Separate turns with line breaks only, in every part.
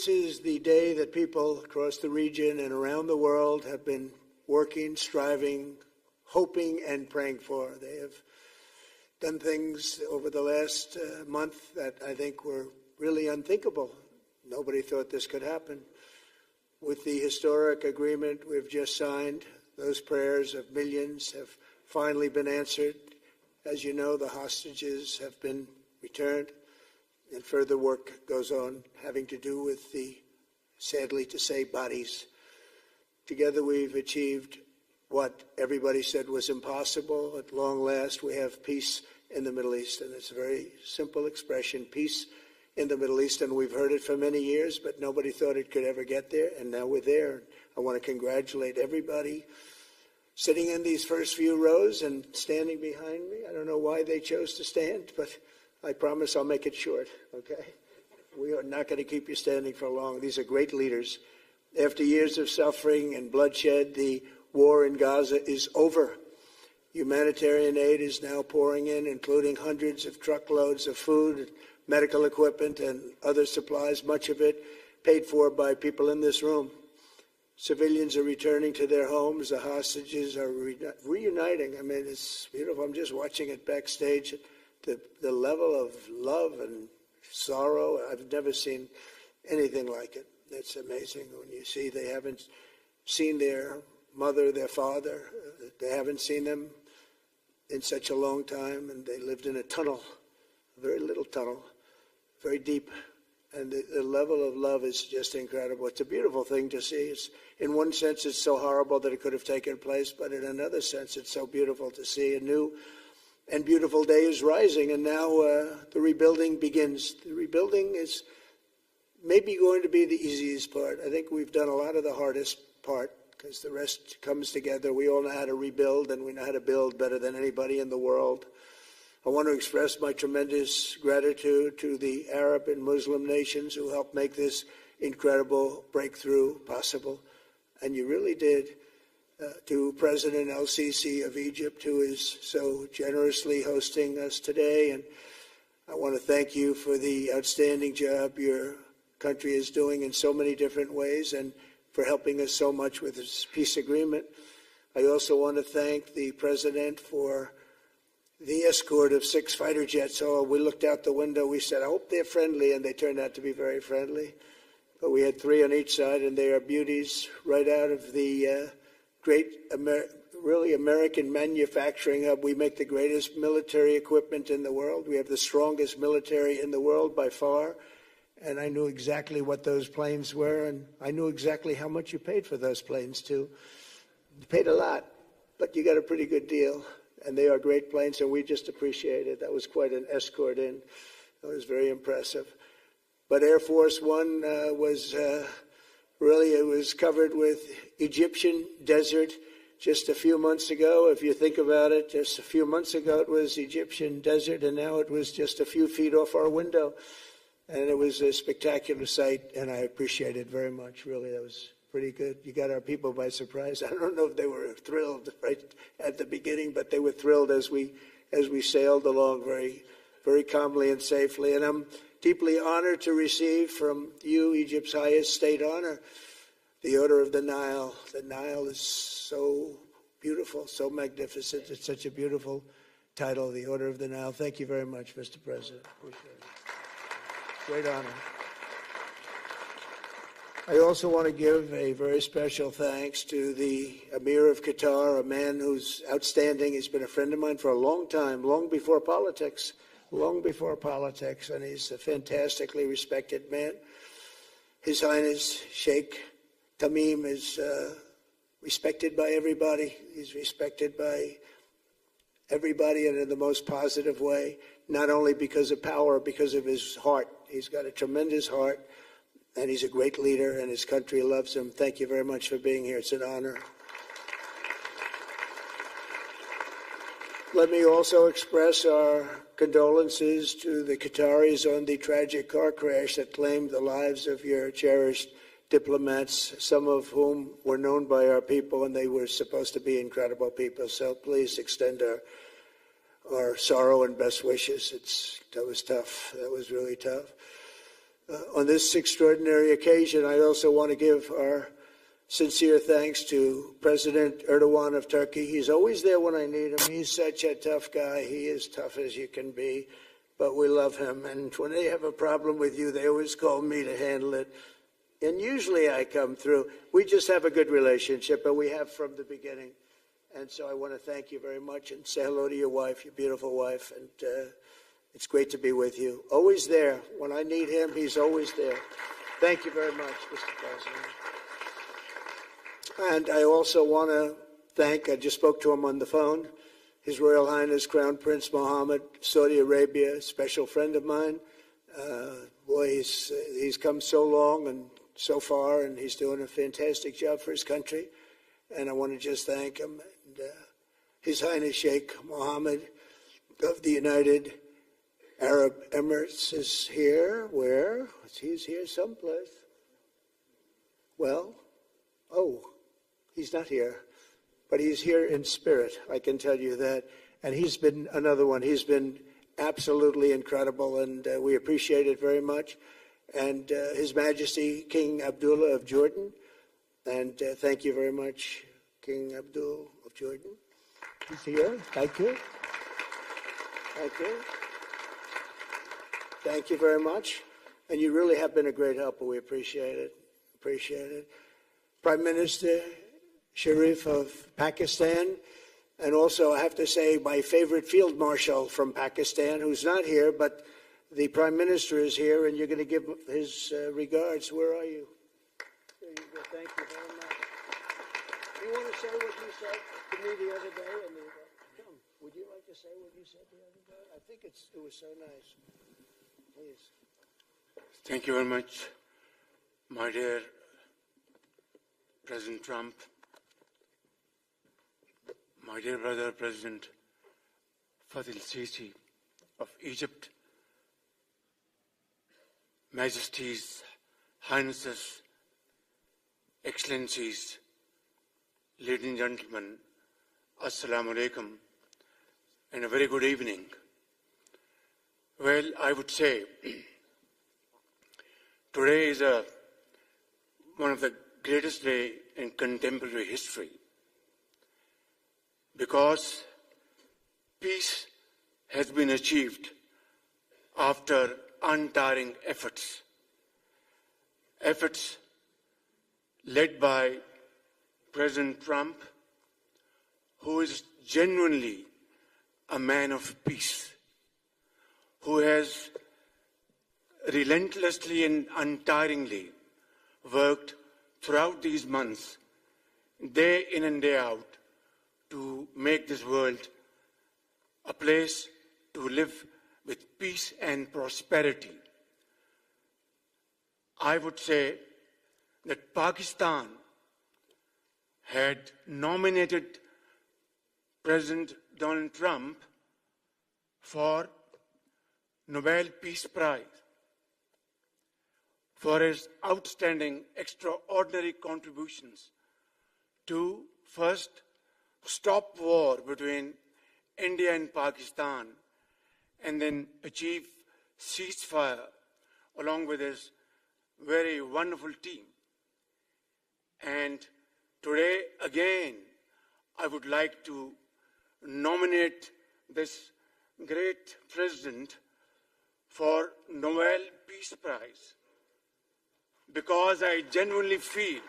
This is the day that people across the region and around the world have been working, striving, hoping, and praying for. They have done things over the last month that I think were really unthinkable. Nobody thought this could happen. With the historic agreement we've just signed, those prayers of millions have finally been answered. As you know, the hostages have been returned, and further work goes on having to do with the, sadly to say, bodies. Together we've achieved what everybody said was impossible. At long last, we have peace in the Middle East, and it's a very simple expression, peace in the Middle East, and we've heard it for many years, but nobody thought it could ever get there, and now we're there. I want to congratulate everybody sitting in these first few rows and standing behind me. I don't know why they chose to stand, but I promise I'll make it short, okay? We are not going to keep you standing for long. These are great leaders. After years of suffering and bloodshed, the war in Gaza is over. Humanitarian aid is now pouring in, including hundreds of truckloads of food, medical equipment, and other supplies, much of it paid for by people in this room. Civilians are returning to their homes. The hostages are reuniting. I mean, it's beautiful. I'm just watching it backstage. The level of love and sorrow, I've never seen anything like it. It's amazing when you see they haven't seen their mother, their father. They haven't seen them in such a long time, and they lived in a tunnel, a very little tunnel, very deep. And the level of love is just incredible. It's a beautiful thing to see. It's, in one sense, it's so horrible that it could have taken place, but in another sense, it's so beautiful to see. A new and beautiful day is rising, and now the rebuilding begins. The rebuilding is maybe going to be the easiest part. I think we've done a lot of the hardest part, because the rest comes together. We all know how to rebuild, and we know how to build better than anybody in the world. I want to express my tremendous gratitude to the Arab and Muslim nations who helped make this incredible breakthrough possible. And you really did. To President El-Sisi of Egypt, who is so generously hosting us today. And I want to thank you for the outstanding job your country is doing in so many different ways, and for helping us so much with this peace agreement. I also want to thank the President for the escort of 6 fighter jets. Oh, we looked out the window, we said, I hope they're friendly, and they turned out to be very friendly. But we had 3 on each side, and they are beauties right out of the great, really American manufacturing hub. We make the greatest military equipment in the world. We have the strongest military in the world by far. And I knew exactly what those planes were, and I knew exactly how much you paid for those planes, too. You paid a lot, but you got a pretty good deal. And they are great planes, and we just appreciate it. That was quite an escort in. That was very impressive. But Air Force One was really, it was covered with Egyptian desert just a few months ago. If you think about it, just a few months ago it was Egyptian desert, and now it was just a few feet off our window. And it was a spectacular sight, and I appreciate it very much. Really, that was pretty good. You got our people by surprise. I don't know if they were thrilled right at the beginning, but they were thrilled as we sailed along very, very calmly and safely. And I'm deeply honored to receive from you, Egypt's highest state honor, the Order of the Nile. The Nile is so beautiful, so magnificent. It's such a beautiful title, the Order of the Nile. Thank you very much, Mr. President. Appreciate it. Great honor. I also want to give a very special thanks to the Emir of Qatar, a man who's outstanding. He's been a friend of mine for a long time, long before politics, and he's a fantastically respected man. His Highness Sheikh Tamim is respected by everybody. He's respected by everybody, and in the most positive way, not only because of power, because of his heart. He's got a tremendous heart, and he's a great leader, and his country loves him. Thank you very much for being here. It's an honor. Let me also express our condolences to the Qataris on the tragic car crash that claimed the lives of your cherished diplomats, some of whom were known by our people, and they were supposed to be incredible people. So please extend our sorrow and best wishes. That was tough. That was really tough. On this extraordinary occasion, I also want to give our sincere thanks to President Erdogan of Turkey. He's always there when I need him. He's such a tough guy. He is tough as you can be, but we love him. And when they have a problem with you, they always call me to handle it. And usually I come through. We just have a good relationship, and we have from the beginning. And so I want to thank you very much and say hello to your wife, your beautiful wife. And it's great to be with you. Always there. When I need him, he's always there. Thank you very much, Mr. President. And I also want to thank, I just spoke to him on the phone, His Royal Highness Crown Prince Mohammed, Saudi Arabia, a special friend of mine. Boy, he's come so long and so far, and he's doing a fantastic job for his country. And I want to just thank him. And, His Highness Sheikh Mohammed of the United Arab Emirates is here. Where? He's here someplace. Well, he's not here, but he's here in spirit, I can tell you that. And he's been another one. He's been absolutely incredible, and we appreciate it very much. And His Majesty King Abdullah of Jordan, and thank you very much, King Abdul of Jordan. He's here. Thank you. Thank you. Thank you very much. And you really have been a great helper. We appreciate it. Appreciate it. Prime Minister Sharif of Pakistan, and also I have to say my favorite field marshal from Pakistan, who's not here, but the Prime Minister is here, and you're going to give his regards. Where are you? There you go. Thank you very much. Do you want to say what you said to me the other day? Come, would you like to say what you said the other day? I think it was so nice. Please.
Thank you very much, my dear President Trump, my dear brother President Fadil Sisi of Egypt, Majesties, Highnesses, Excellencies, ladies and gentlemen, Assalamu alaikum, and a very good evening. Well, I would say today is one of the greatest days in contemporary history, because peace has been achieved after untiring efforts led by President Trump, who is genuinely a man of peace, who has relentlessly and untiringly worked throughout these months, day in and day out, to make this world a place to live with peace and prosperity. I would say that Pakistan had nominated President Donald Trump for Nobel Peace Prize for his outstanding, extraordinary contributions to first stop war between India and Pakistan, and then achieve ceasefire along with his very wonderful team. And today, again, I would like to nominate this great president for Nobel Peace Prize, because I genuinely feel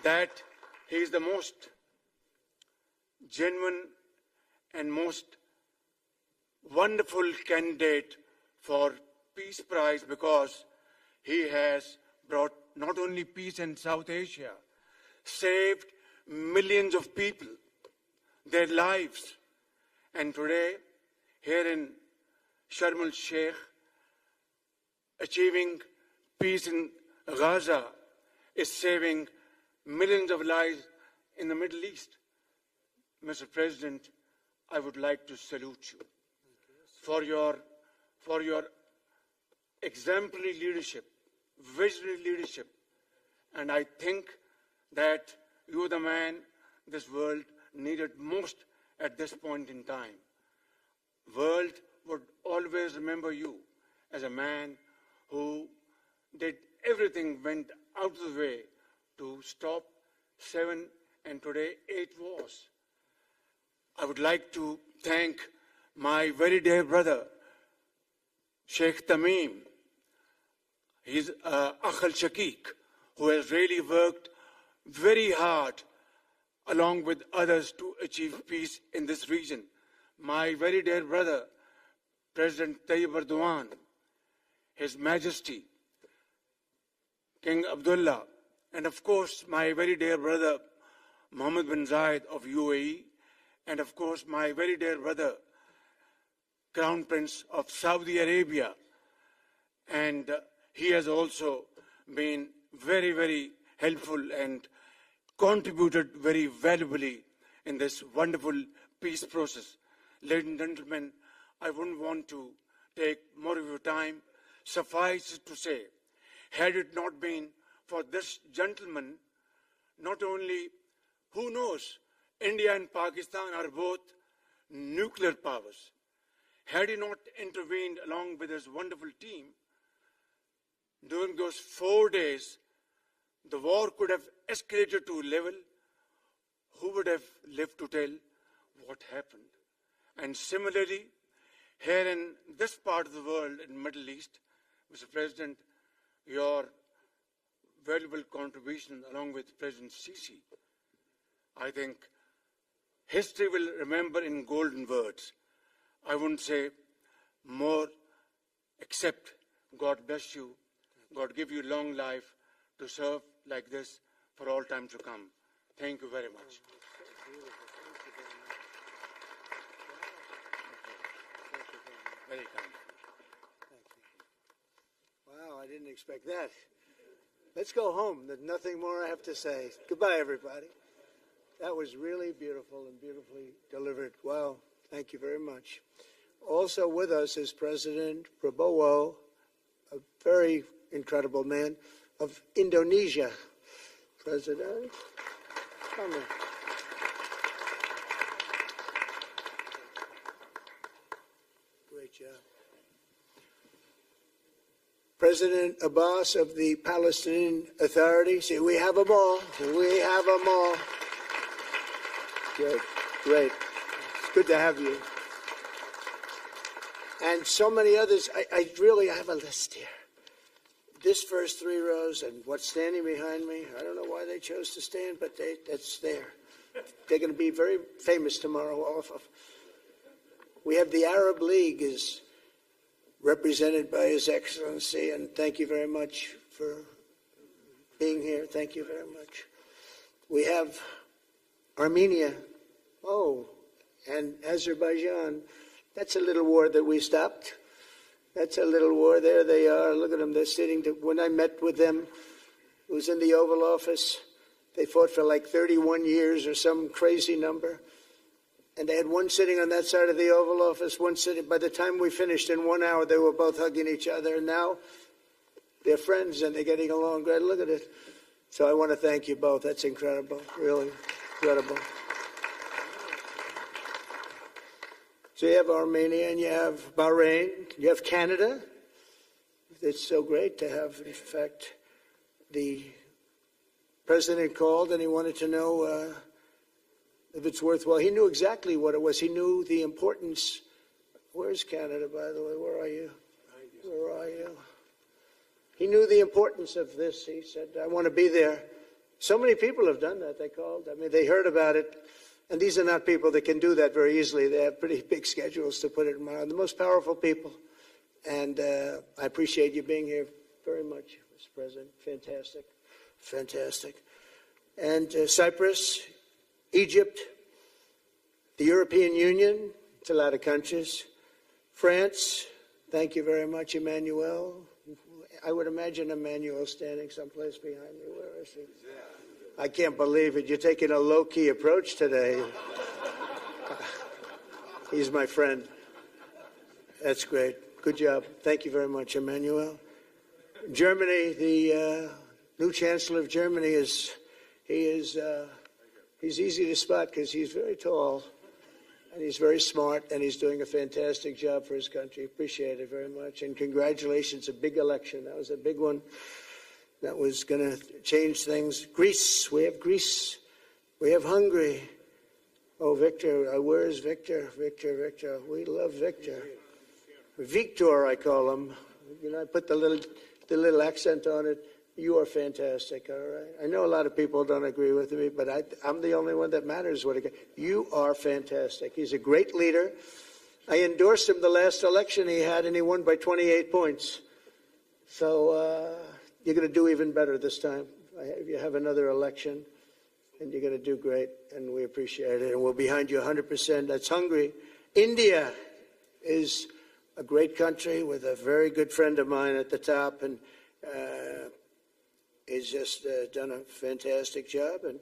that he is the most genuine and most wonderful candidate for Peace Prize, because he has brought not only peace in South Asia, saved millions of people, their lives. And today, here in Sharm el-Sheikh, achieving peace in Gaza is saving millions of lives in the Middle East. Mr. President, I would like to salute you for your exemplary leadership, visionary leadership. And I think that you're the man this world needed most at this point in time. World would always remember you as a man who did everything, went out of the way to stop 7 and today 8 wars. I would like to thank my very dear brother, Sheikh Tamim. He's Akh al-Shaqiq, who has really worked very hard along with others to achieve peace in this region. My very dear brother, President Tayyip Erdogan, His Majesty, King Abdullah, and of course my very dear brother, Mohammed bin Zayed of UAE, and of course my very dear brother, Crown Prince of Saudi Arabia. And he has also been very, very helpful and contributed very valuably in this wonderful peace process. Ladies and gentlemen, I wouldn't want to take more of your time. Suffice it to say, had it not been for this gentleman, not only, who knows, India and Pakistan are both nuclear powers. Had he not intervened along with his wonderful team, during those 4 days, the war could have escalated to a level. Who would have lived to tell what happened? And similarly, here in this part of the world, in the Middle East, Mr. President, your valuable contribution along with President Sisi, I think history will remember in golden words. I wouldn't say more, except God bless you, God give you long life to serve like this for all time to come. Thank you very much. Very kind.
Wow, I didn't expect that. Let's go home. There's nothing more I have to say. Goodbye, everybody. That was really beautiful and beautifully delivered. Wow, thank you very much. Also with us is President Prabowo, a very incredible man of Indonesia. President, come in. Great job. President Abbas of the Palestinian Authority. See, we have them all. We have them all. Great, great. It's good to have you. And so many others. I really have a list here. This first 3 rows and what's standing behind me, I don't know why they chose to stand, but that's there. They're going to be very famous tomorrow. We have the Arab League is represented by His Excellency, and thank you very much for being here. Thank you very much. We have Armenia, and Azerbaijan. That's a little war that we stopped. That's a little war. There they are. Look at them. They're sitting. When I met with them, it was in the Oval Office. They fought for like 31 years or some crazy number. And they had one sitting on that side of the Oval Office, one sitting. By the time we finished in 1 hour, they were both hugging each other. And now they're friends and they're getting along great. Look at it. So I want to thank you both. That's incredible. Really incredible. So you have Armenia and you have Bahrain, you have Canada. It's so great to have, in fact, the president called and he wanted to know if it's worthwhile. He knew exactly what it was. He knew the importance. Where's Canada, by the way? Where are you? Where are you? He knew the importance of this. He said, I want to be there. So many people have done that. They called. I mean, they heard about it. And these are not people that can do that very easily. They have pretty big schedules, to put it in mind. The most powerful people. And I appreciate you being here very much, Mr. President. Fantastic. Fantastic. And Cyprus, Egypt, the European Union, it's a lot of countries. France, thank you very much, Emmanuel. I would imagine Emmanuel standing someplace behind me. Where is he? I can't believe it. You're taking a low-key approach today. He's my friend. That's great. Good job. Thank you very much, Emmanuel. Germany, the new Chancellor of Germany he's easy to spot because he's very tall. And he's very smart, and he's doing a fantastic job for his country. Appreciate it very much. And congratulations, a big election. That was a big one. That was going to change things. Greece, we have Greece. We have Hungary. Oh, Victor, where is Victor? Victor. We love Victor. Victor, I call him. You know, I put the little accent on it. You are fantastic, all right? I know a lot of people don't agree with me, but I'm the only one that matters. You are fantastic. He's a great leader. I endorsed him the last election he had, and he won by 28 points. So you're going to do even better this time. You have another election, and you're going to do great, and we appreciate it. And we're behind you 100%. That's Hungary. India is a great country with a very good friend of mine at the top, and he's just done a fantastic job. And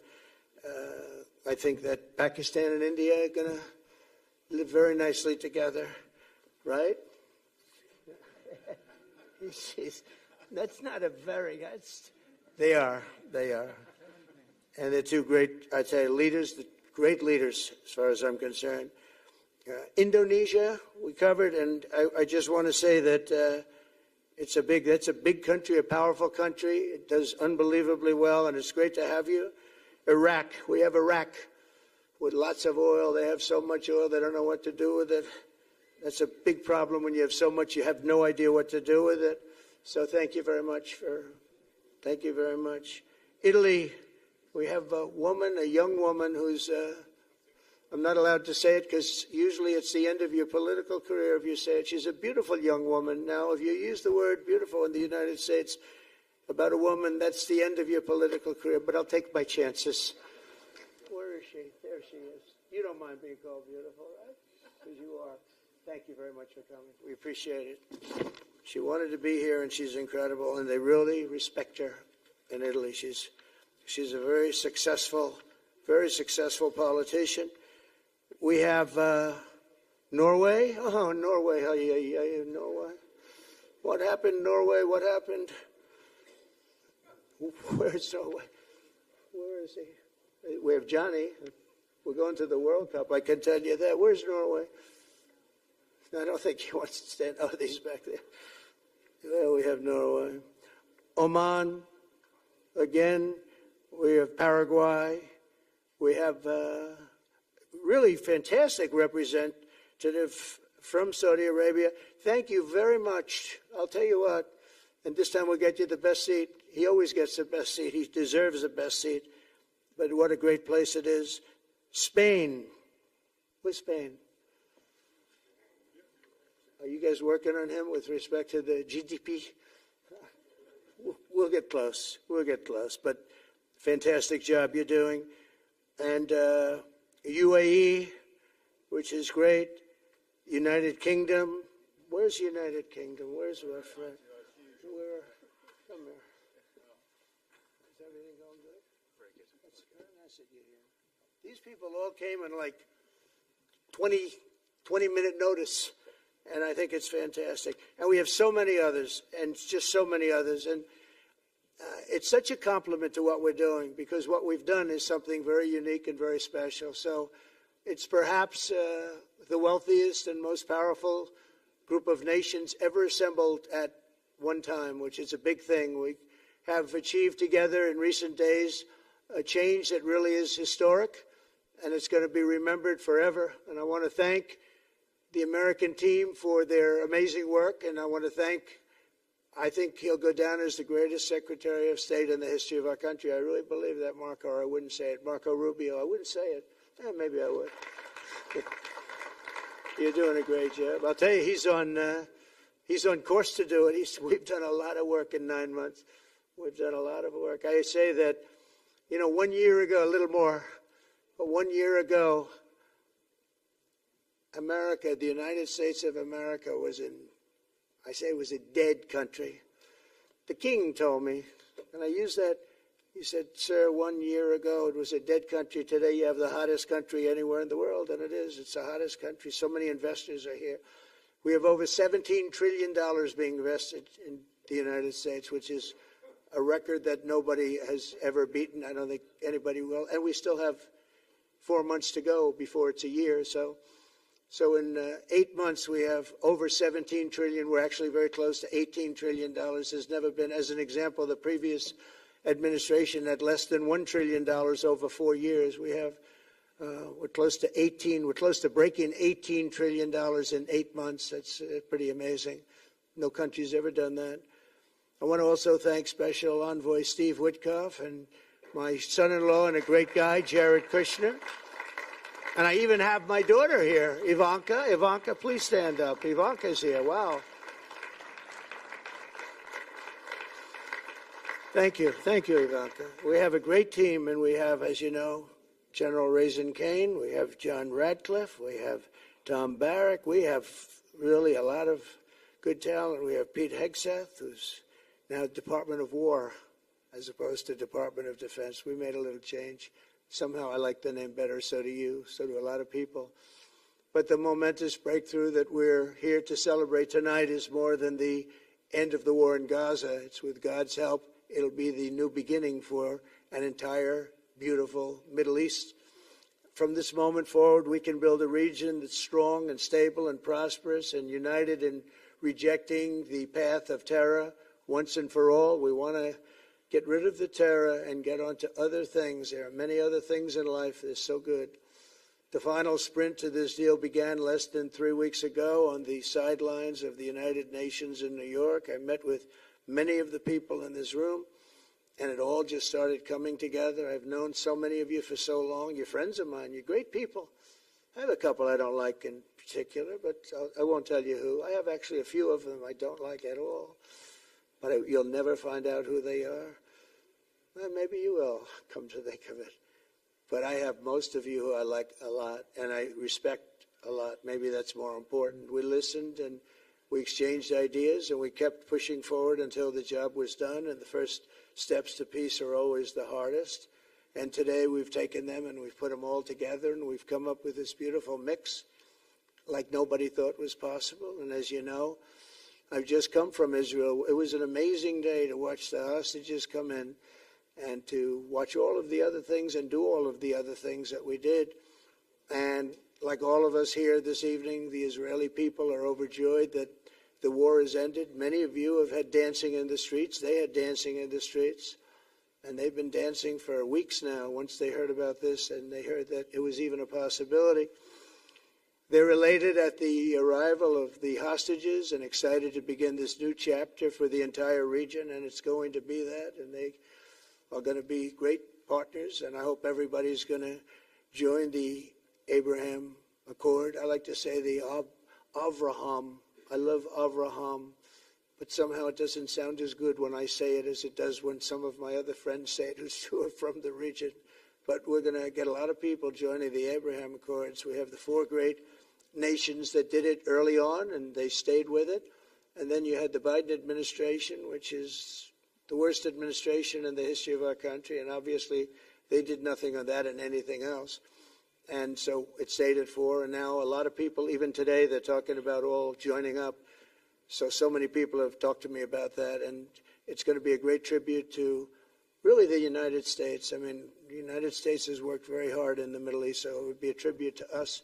I think that Pakistan and India are going to live very nicely together, right? That's not a very, they are. And they're two great, I'd say, leaders, great leaders as far as I'm concerned. Indonesia, we covered, and I just want to say that that's a big country, a powerful country. It does unbelievably well, and it's great to have you. Iraq, we have Iraq with lots of oil. They have so much oil, they don't know what to do with it. That's a big problem when you have so much, you have no idea what to do with it. So thank you very much. Italy, we have a young woman who's, I'm not allowed to say it because usually it's the end of your political career if you say it. She's a beautiful young woman. Now, if you use the word beautiful in the United States about a woman, that's the end of your political career, but I'll take my chances. Where is she? There she is. You don't mind being called beautiful, right? Because you are. Thank you very much for coming. We appreciate it. She wanted to be here, and she's incredible, and they really respect her in Italy. She's a very successful politician. We have Norway. Oh, Norway. Norway. What happened, Norway? What happened? Where's Norway? Where is he? We have Johnny. We're going to the World Cup. I can tell you that. Where's Norway? I don't think he wants to stand. Oh, he's back there. Well, we have Norway. Oman. Again, we have Paraguay. We have really fantastic representative from Saudi Arabia. Thank you very much. I'll tell you what, and this time we'll get you the best seat. He always gets the best seat. He deserves the best seat. But what a great place it is. Spain. Where's Spain? Are you guys working on him with respect to the GDP? We'll get close. But fantastic job you're doing. And UAE, which is great. United Kingdom. Where's United Kingdom? Where's our friend? Come here. Is everything going good? Very good. That's very nice of you here. These people all came in like 20-minute notice. And I think it's fantastic. And we have so many others, and just so many others. And it's such a compliment to what we're doing, because what we've done is something very unique and very special. So it's perhaps the wealthiest and most powerful group of nations ever assembled at one time, which is a big thing. We have achieved together in recent days a change that really is historic, and it's going to be remembered forever. And I want to thank the American team for their amazing work, and I want to I think he'll go down as the greatest Secretary of State in the history of our country. I really believe that, Marco, or I wouldn't say it. Marco Rubio, I wouldn't say it. Maybe I would. You're doing a great job. I'll tell you, he's on course to do it. We've done a lot of work in 9 months. We've done a lot of work. I say that, 1 year ago, a little more, but 1 year ago, America, the United States of America was a dead country. The king told me, and I use that, he said, sir, 1 year ago it was a dead country. Today you have the hottest country anywhere in the world, and it is. It's the hottest country. So many investors are here. We have over $17 trillion being invested in the United States, which is a record that nobody has ever beaten. I don't think anybody will. And we still have 4 months to go before it's a year. So So in 8 months, we have over 17 trillion. We're actually very close to $18 trillion. There's never been, as an example, the previous administration had less than $1 trillion over 4 years. We have, we're close to breaking $18 trillion in 8 months. That's pretty amazing. No country's ever done that. I want to also thank Special Envoy Steve Witkoff and my son-in-law and a great guy, Jared Kushner. And I even have my daughter here, Ivanka. Ivanka, please stand up. Ivanka's here. Wow. Thank you. Thank you, Ivanka. We have a great team, and we have, as you know, General Raisin Kane. We have John Radcliffe. We have Tom Barrack. We have really a lot of good talent. We have Pete Hegseth, who's now Department of War as opposed to Department of Defense. We made a little change. Somehow I like the name better, so do you, so do a lot of people. But the momentous breakthrough that we're here to celebrate tonight is more than the end of the war in Gaza. It's with God's help, it'll be the new beginning for an entire beautiful Middle East. From this moment forward, we can build a region that's strong and stable and prosperous and united in rejecting the path of terror once and for all. We want to get rid of the terror and get on to other things. There are many other things in life that are so good. The final sprint to this deal began less than 3 weeks ago on the sidelines of the United Nations in New York. I met with many of the people in this room, and it all just started coming together. I've known so many of you for so long. You're friends of mine. You're great people. I have a couple I don't like in particular, but I won't tell you who. I have actually a few of them I don't like at all. But you'll never find out who they are. Well, maybe you will, come to think of it. But I have most of you who I like a lot, and I respect a lot. Maybe that's more important. We listened, and we exchanged ideas, and we kept pushing forward until the job was done, and the first steps to peace are always the hardest. And today we've taken them, and we've put them all together, and we've come up with this beautiful mix like nobody thought was possible. And as you know, I've just come from Israel. It was an amazing day to watch the hostages come in and to watch all of the other things and do all of the other things that we did. And like all of us here this evening, the Israeli people are overjoyed that the war has ended. Many of you have had dancing in the streets. They had dancing in the streets. And they've been dancing for weeks now once they heard about this and they heard that it was even a possibility. They're elated at the arrival of the hostages and excited to begin this new chapter for the entire region, and it's going to be that, and they are going to be great partners, and I hope everybody's going to join the Abraham Accord. I like to say the Avraham. I love Avraham, but somehow it doesn't sound as good when I say it as it does when some of my other friends say it who are from the region. But we're going to get a lot of people joining the Abraham Accords. We have the 4 great nations that did it early on, and they stayed with it. And then you had the Biden administration, which is the worst administration in the history of our country. And obviously, they did nothing on that and anything else. And so it stayed at 4. And now a lot of people, even today, they're talking about all joining up. So many people have talked to me about that. And it's going to be a great tribute to really the United States. I mean, the United States has worked very hard in the Middle East, so it would be a tribute to us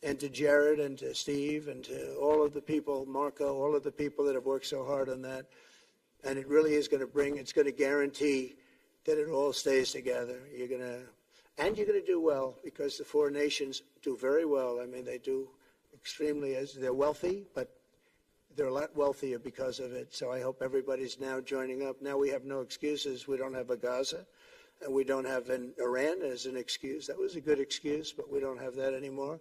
and to Jared and to Steve and to all of the people, Marco, all of the people that have worked so hard on that. And it really is going to it's going to guarantee that it all stays together. You're going to do well because the 4 nations do very well. I mean, they do extremely, they're wealthy, but they're a lot wealthier because of it. So I hope everybody's now joining up. Now we have no excuses. We don't have a Gaza, and we don't have an Iran as an excuse. That was a good excuse, but we don't have that anymore.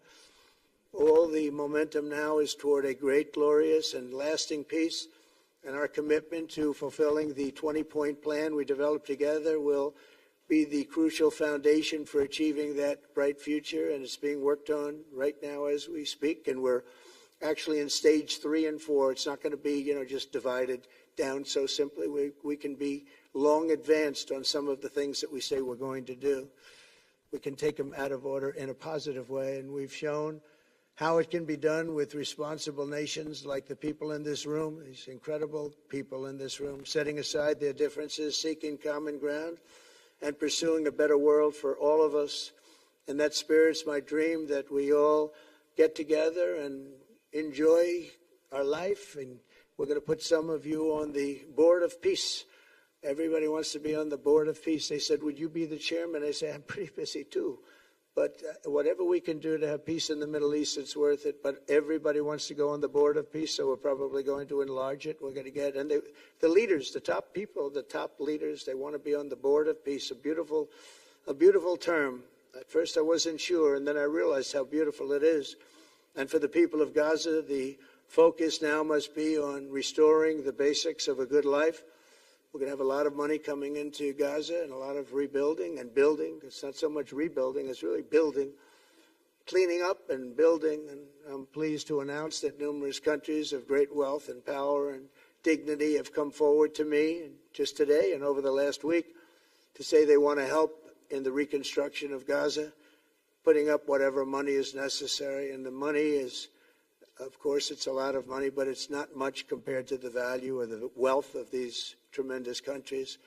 All the momentum now is toward a great, glorious, and lasting peace. And our commitment to fulfilling the 20-point plan we developed together will be the crucial foundation for achieving that bright future. And it's being worked on right now as we speak. And we're actually in stage 3 and 4. It's not going to be, just divided down so simply. We can be long advanced on some of the things that we say we're going to do. We can take them out of order in a positive way. And we've shown how it can be done with responsible nations like the people in this room, these incredible people in this room, setting aside their differences, seeking common ground, and pursuing a better world for all of us. In that spirit's my dream that we all get together and enjoy our life. And we're going to put some of you on the Board of Peace. Everybody wants to be on the Board of Peace. They said, would you be the chairman? I say, I'm pretty busy too. But whatever we can do to have peace in the Middle East, it's worth it. But everybody wants to go on the Board of Peace, so we're probably going to enlarge it. We're going to get, and the leaders, the top people, the top leaders, they want to be on the Board of Peace. A beautiful term. At first I wasn't sure, and then I realized how beautiful it is. And for the people of Gaza, the focus now must be on restoring the basics of a good life. We're going to have a lot of money coming into Gaza and a lot of rebuilding and building. It's not so much rebuilding, it's really building, cleaning up and building. And I'm pleased to announce that numerous countries of great wealth and power and dignity have come forward to me just today and over the last week to say they want to help in the reconstruction of Gaza, putting up whatever money is necessary. And the money is, of course, it's a lot of money, but it's not much compared to the value or the wealth of these tremendous countries,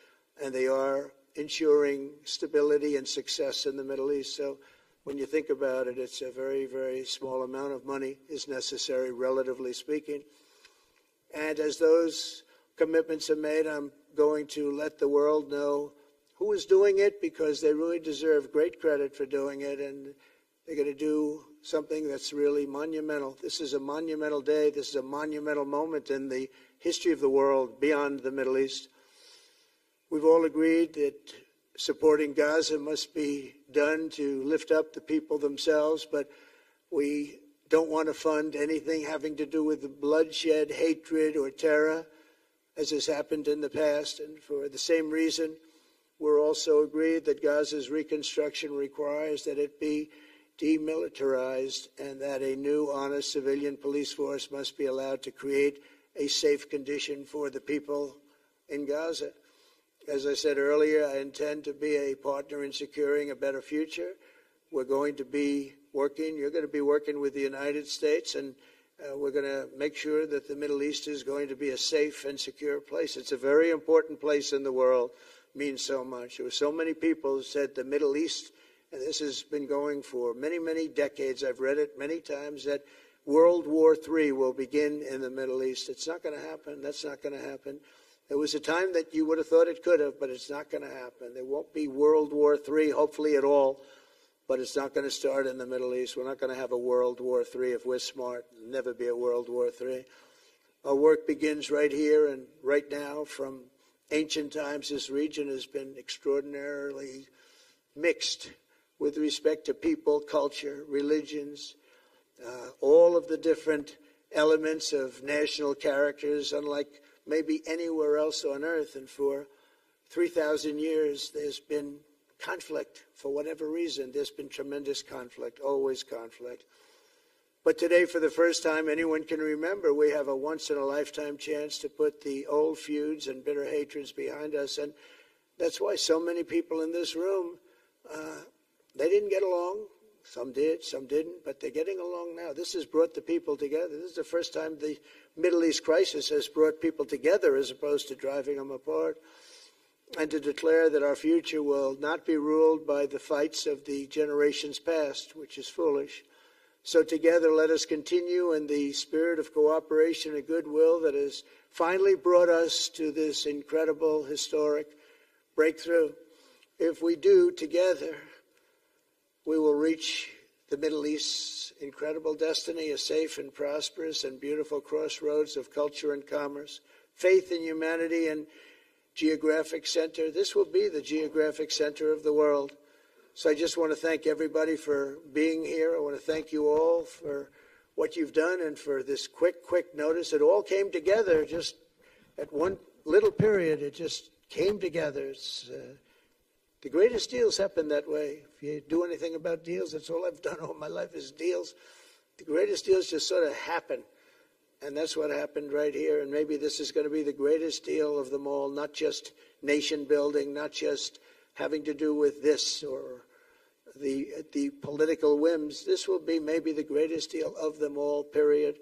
and they are ensuring stability and success in the Middle East. So when you think about it, it's a very, very small amount of money is necessary, relatively speaking. And as those commitments are made, I'm going to let the world know who is doing it, because they really deserve great credit for doing it, and they're going to do something that's really monumental. This is a monumental day. This is a monumental moment in the history of the world beyond the Middle East. We've all agreed that supporting Gaza must be done to lift up the people themselves, but we don't want to fund anything having to do with bloodshed, hatred, or terror, as has happened in the past. And for the same reason, we're also agreed that Gaza's reconstruction requires that it be demilitarized and that a new, honest civilian police force must be allowed to create a safe condition for the people in Gaza. As I said earlier, I intend to be a partner in securing a better future. We're going to be working, you're going to be working with the United States, and we're going to make sure that the Middle East is going to be a safe and secure place. It's a very important place in the world, means so much. There were so many people who said the Middle East, and this has been going for many, many decades. I've read it many times, that World War III will begin in the Middle East. It's not going to happen. That's not going to happen. There was a time that you would have thought it could have, but it's not going to happen. There won't be World War III, hopefully at all, but it's not going to start in the Middle East. We're not going to have a World War III if we're smart. There'll never be a World War III. Our work begins right here and right now. From ancient times, this region has been extraordinarily mixed with respect to people, culture, religions, all of the different elements of national characters, unlike maybe anywhere else on earth. And for 3,000 years, there's been conflict. For whatever reason, there's been tremendous conflict, always conflict. But today, for the first time anyone can remember, we have a once-in-a-lifetime chance to put the old feuds and bitter hatreds behind us. And that's why so many people in this room, they didn't get along. Some did, some didn't, but they're getting along now. This has brought the people together. This is the first time the Middle East crisis has brought people together as opposed to driving them apart. And to declare that our future will not be ruled by the fights of the generations past, which is foolish. So together, let us continue in the spirit of cooperation and goodwill that has finally brought us to this incredible, historic breakthrough. If we do, together, we will reach the Middle East's incredible destiny, a safe and prosperous and beautiful crossroads of culture and commerce, faith in humanity and geographic center. This will be the geographic center of the world. So I just want to thank everybody for being here. I want to thank you all for what you've done and for this quick notice. It all came together just at one little period. It just came together. It's, the greatest deals happen that way. If you do anything about deals, that's all I've done all my life is deals. The greatest deals just sort of happen. And that's what happened right here. And maybe this is going to be the greatest deal of them all, not just nation building, not just having to do with this or the political whims. This will be maybe the greatest deal of them all, period.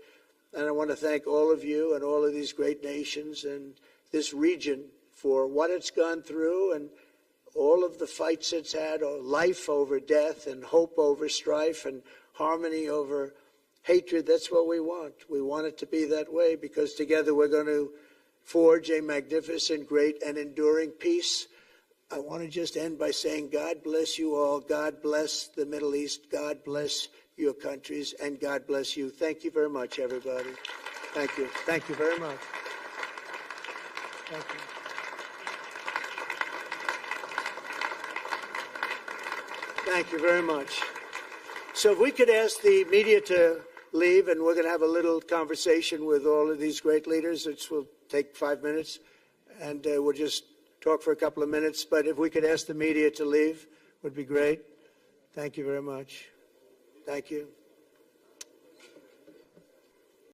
And I want to thank all of you and all of these great nations and this region for what it's gone through and all of the fights it's had, or life over death and hope over strife and harmony over hatred. That's what we want. We want it to be that way because together we're going to forge a magnificent, great, and enduring peace. I want to just end by saying God bless you all. God bless the Middle East. God bless your countries, and God bless you. Thank you very much, everybody. Thank you. Thank you very much. Thank you. Thank you very much. So if we could ask the media to leave, and we're going to have a little conversation with all of these great leaders, which will take 5 minutes, and we'll just talk for a couple of minutes. But if we could ask the media to leave, would be great. Thank you very much. Thank you.